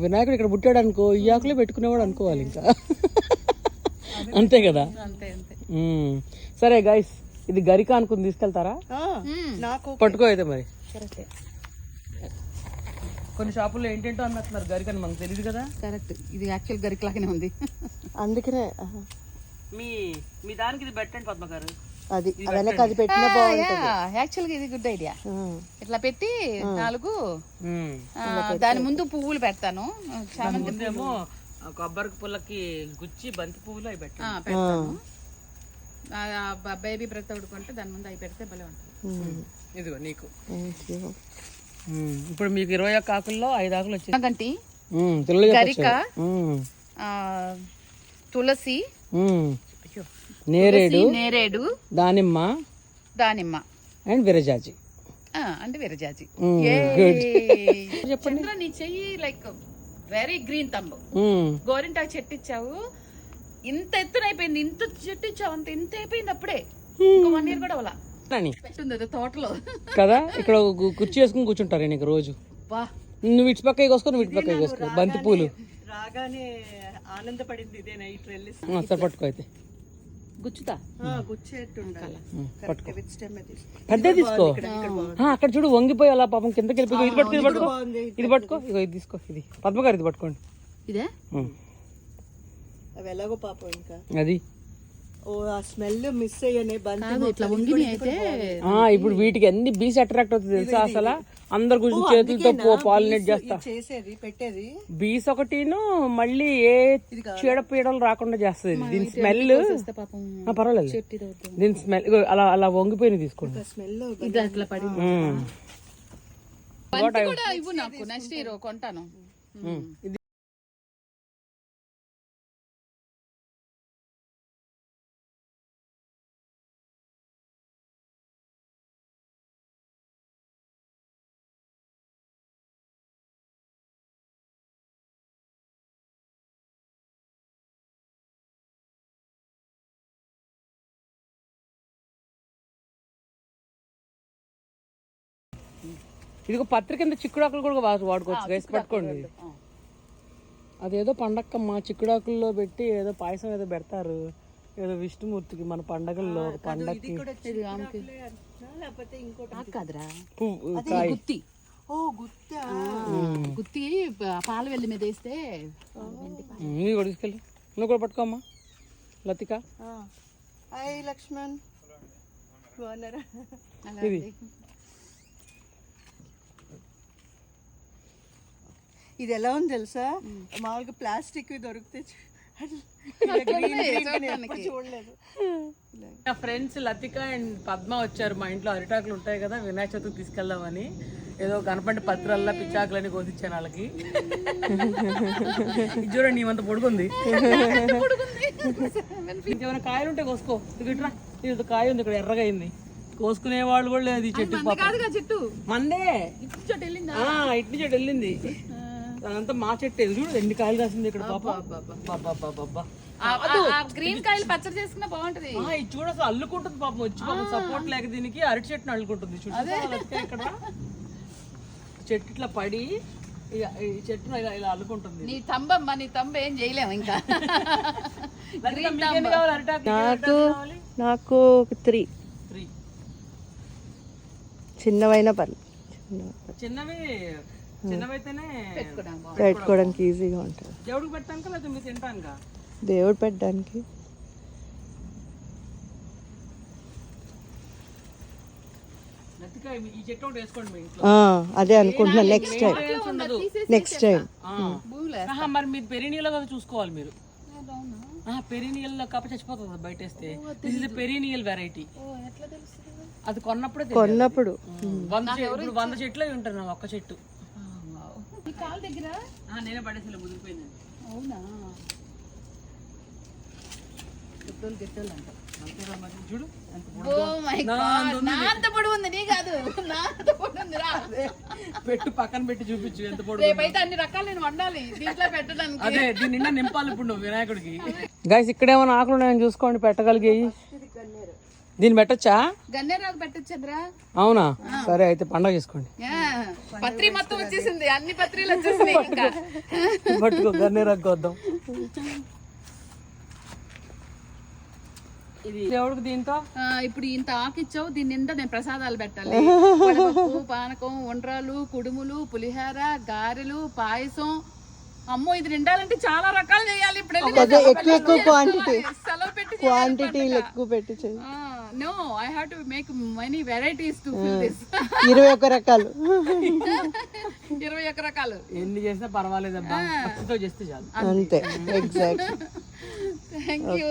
వినాయకుడు ఇక్కడ పుట్టాడు అనుకో, ఈ ఆకులే పెట్టుకునేవాడు అనుకోవాలి ఇంకా. అంతే కదా. సరే గైస్, ఇది గరిక అనుకుని తీసుకెళ్తారా? పట్టుకో అయితే మరి. కొన్ని షాపుల్లో ఏంటంటో అన్నట్టున్నారు గరికని, మనకు తెలియదు కదా. కరెక్ట్, ఇది యాక్చువల్ గరిక లాగానే ఉంది. అందుకనే మీ దానికి ఇది పెట్టండి పద్మ గారు. అది వెనక అది పెట్టిన బాగుంటుంది. యాక్చువల్గా ఇది గుడ్ ఐడియా. ఇట్లా పెట్టి 4 దాని ముందు పువ్వులు పెడతాను. చామంతి ఏమో కొబ్బరి పుల్లకి గుచ్చి బంతి పువ్వులు అవి పెడతాను. బేబీ బ్రెత్ ఉడుకుంటే దాని ముందు అవి పెడితే భలే ఉంటుంది. ఇదిగో నీకు. ఇప్పుడు మీకు 21 ఆకుల్లో 5 ఆకులు వచ్చాయి. గంటి, గరిక, తులసి, నేరేడు, దానిమ్మ అండ్ విరజాజి. అంటే విరజాజి. చెప్పండి. నీ చెయ్యి లైక్ వెరీ గ్రీన్ తంబు. గోరింటాకు చెట్టు ఇచ్చావు, ఇంత ఎత్తున అయిపోయింది. ఇంత చెట్టు ఇచ్చావు, అంత ఇంత అయిపోయింది అప్పుడే. 1 year కూడా అలా పెట్టుంది తోటలో కదా. ఇక్కడ కుర్చీ వేసుకుని కూర్చుంటారు నీకు రోజు. నువ్వు ఇటు పక్క కోసుకో, నువ్వు ఇటు పక్క కోసుకో. బంతి పూలు రాగానే ఆనందపడింది. ఇదేనా ఈ ట్రెల్లిస్? సరే పట్టుకో అయితే. గుచ్చుతా, పెద్ద తీసుకో. అక్కడ చూడు వంగిపోయి అలా పాపం కిందకి వెళ్ళిపోయి. ఇది పట్టుకో, ఇది పట్టుకో, ఇగో ఇది తీసుకో. ఇది పద్మగారు ఇది పట్టుకోండి. ఇదే అవి ఎలాగో పాపం ఇంకా అది ఆ స్మెల్ మిస్ అయ్యానే. ఇప్పుడు వీటికి అన్ని బీస్ అట్రాక్ట్ అవుతుంది తెలుసా. అసలు అందరు కూర్చొని చేతులతో పాలినేట్ చేసేది పెట్టేది బీస్ ఒకటిను, మళ్ళీ ఏ చీడ పీడలు రాకుండా చేస్తుంది. దీని స్మెల్ పర్వాలేదు. దీని స్మెల్ అలా అలా వంగిపోయిన తీసుకోండి. కొంటాను. ఇదిగో పత్రిక కింద చిక్కుడాకులు కూడా వాడుకోవచ్చు గైస్. పట్టుకోండి. అదేదో పండక్కమ్మ చిక్కుడాకుల్లో పెట్టి ఏదో పాయసం ఏదో పెడతారు, ఏదో విష్ణుమూర్తికి మన పండగల్లో. పండగకి గుత్తి పాల వెల్లి మీద వేస్తే నువ్వు కూడా తీసుకెళ్ళి. నువ్వు కూడా పట్టుకోమ్మా లతిక. లక్ష్మణ్ ఇది ఇది ఎలా ఉంది తెలుసా? మామూలుగా ప్లాస్టిక్ దొరికితే చూడలేదు. నా ఫ్రెండ్స్ లతిక అండ్ పద్మ వచ్చారు. మా ఇంట్లో అరిటాకులు ఉంటాయి కదా, వినాయక చవితికి తీసుకెళ్దామని. ఏదో గణపండి పత్రాల్లో పిచ్చాకులని కోసిచ్చాను వాళ్ళకి. చూడండి ఏమంత పొడుగుంది. ఇంకేమైనా కాయలు ఉంటే కోసుకో. ఇట్రా, ఇది కాయ ఉంది ఇక్కడ, ఎర్రగా అయింది. కోసుకునే వాళ్ళు కూడా లేదు. ఈ చెట్టు మందే, ఇటు చెట్టు వెళ్ళింది. అదంతా మా చెట్టు. చూడు ఎన్ని కాయలు కాసింది ఇక్కడ. గ్రీన్ కాయలు పచ్చడి చేసుకున్నా బాగుంటది. ఇది చూడ అసలు అల్లుకుంటుంది పాపం. వచ్చి పాపం సపోర్ట్ లేక దీనికి అరటి చెట్టును అల్లుకుంటుంది. చూడు ఇక్కడ చెట్టు ఇట్లా పడి ఈ చెట్టును ఇలా అల్లుకుంటుంది. నీ తంబమ్మ, నీ తంబ ఏం చేయలేము ఇంకా. నాకు 3 చిన్నవైన పని. చిన్నవైతేనే పెట్టుకోవడానికి ఈజీగా ఉంటుంది. దేవుడికి పెట్టడానికి లేదా మీరు తింటానుగా? దేవుడు పెట్టడానికి. అదే అనుకుంటున్నా. నెక్స్ట్ టైం మరి మీరు పెరినీలో కదా చూసుకోవాలి. మీరు పెరినియల్ కప్ప చచ్చిపోతుంది బయట వేస్తే. This is perineal variety. అది కొన్నప్పుడు 100 చెట్లు ఉంటారు. నాకు ఒక్క చెట్టు నేనే పడేసి ముదిరిపోయింది. అవునా? చూడు పెట్టు, పక్కన పెట్టి చూపించు ఎంత పొడుగు. అన్ని రకాలు నేను వండాలి దీంట్లో పెట్టడానికి. అదే దీని నిండా నింపాలి ఇప్పుడు నువ్వు వినాయకుడికి. గైస్ ఇక్కడేమన్నా ఆకులు ఉన్నాయని చూసుకోండి పెట్టగలిగేవి. దీన్ని పెట్టచ్చా? గన్నేరాకు పెట్టొచ్చంద్రా. అవునా? సరే అయితే పండగ చేసుకోండి. పత్రి మొత్తం వచ్చేసింది, అన్ని పత్రిలు వచ్చేసినాయి. ఇంకా పట్టుకో గన్నేరాకు వద్దాం. దేవుడికి దీంతో ఇప్పుడు ఇంత ఆకిచ్చావు, దీని నిండా నేను ప్రసాదాలు పెట్టాలి. వడపప్పు, పానకం, ఉండ్రాలు, కుడుములు, పులిహోర, గారెలు, పాయసం. అమ్మో ఇది నిండాలంటే చాలా రకాలు చేయాలి. ఇప్పుడు ఎక్కువ క్వాంటిటీ సెలవు పెట్టి క్వాంటిటీలు ఎక్కువ పెట్టి చేయి. No, I have to make many varieties to fill this. 21 రకాలు 21 రకాలు ఎన్ని చేసినా పర్వాలేదబ్బా, భక్తితో చేస్తే చాలు. అంతే. ఎగ్జాక్ట్. Thank you.